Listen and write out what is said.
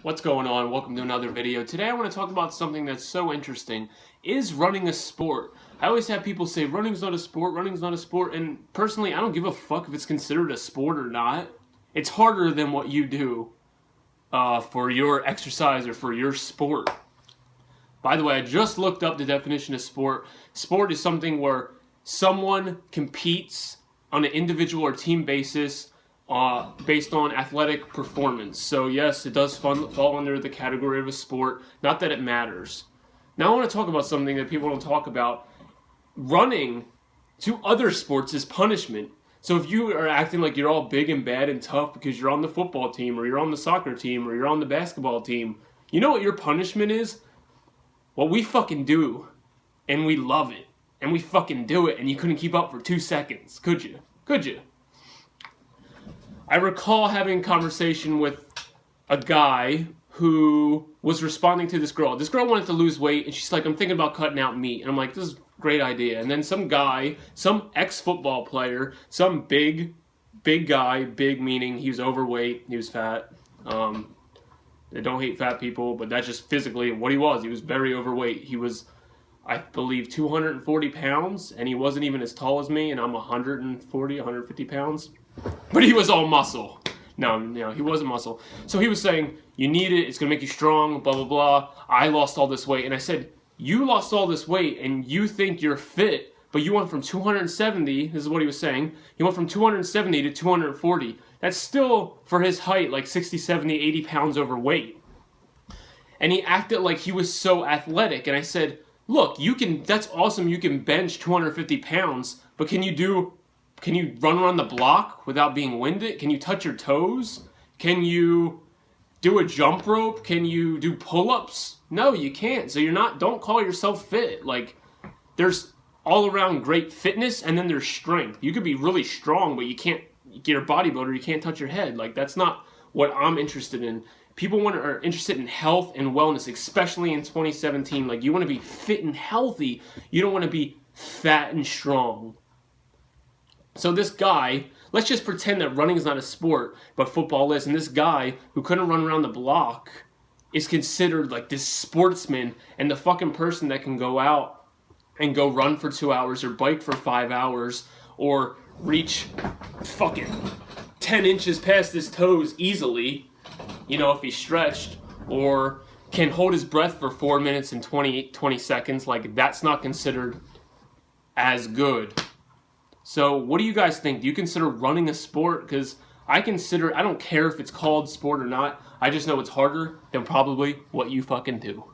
What's going on? Welcome to another video. Today I want to talk about something that's so interesting. Is running a sport? I always have people say running's not a sport, running's not a sport, and personally I don't give a fuck if it's considered a sport or not. It's harder than what you do for your exercise or for your sport. By the way, I just looked up the definition of sport. Sport is something where someone competes on an individual or team basis based on athletic performance. So yes, it does fall under the category of a sport. Not that it matters. Now I want to talk about something that people don't talk about. Running to other sports is punishment. So if you are acting like you're all big and bad and tough because you're on the football team or you're on the soccer team or you're on the basketball team, you know what your punishment is? What we fucking do, and we love it, and we fucking do it, and you couldn't keep up for 2 seconds, could you? Could you? I recall having a conversation with a guy who was responding to this girl. This girl wanted to lose weight, and she's like, I'm thinking about cutting out meat. And I'm like, this is a great idea. And then some guy, some ex-football player, some big guy, big meaning he was overweight, he was fat. I don't hate fat people, but that's just physically what he was. He was very overweight. He was, I believe, 240 pounds, and he wasn't even as tall as me, and I'm 140, 150 pounds. But he was all muscle. No, he wasn't muscle. So he was saying, you need it, it's going to make you strong, blah, blah, blah. I lost all this weight. And I said, you lost all this weight, and you think you're fit, but you went from 270, this is what he was saying, he went from 270 to 240. That's still, for his height, like 60, 70, 80 pounds overweight. And he acted like he was so athletic. And I said, look, that's awesome, you can bench 250 pounds, but can you run around the block without being winded? Can you touch your toes? Can you do a jump rope? Can you do pull-ups? No, you can't. So don't call yourself fit. Like, there's all around great fitness, and then there's strength. You could be really strong, but you're a bodybuilder, you can't touch your head. Like, that's not what I'm interested in. People are interested in health and wellness, especially in 2017. Like, you want to be fit and healthy. You don't want to be fat and strong. So this guy, let's just pretend that running is not a sport, but football is. And this guy who couldn't run around the block is considered like this sportsman, and the fucking person that can go out and go run for 2 hours or bike for 5 hours or reach fucking 10 inches past his toes easily, if he's stretched, or can hold his breath for 4 minutes and 20 seconds, like, that's not considered as good. So what do you guys think? Do you consider running a sport? Because I don't care if it's called sport or not. I just know it's harder than probably what you fucking do.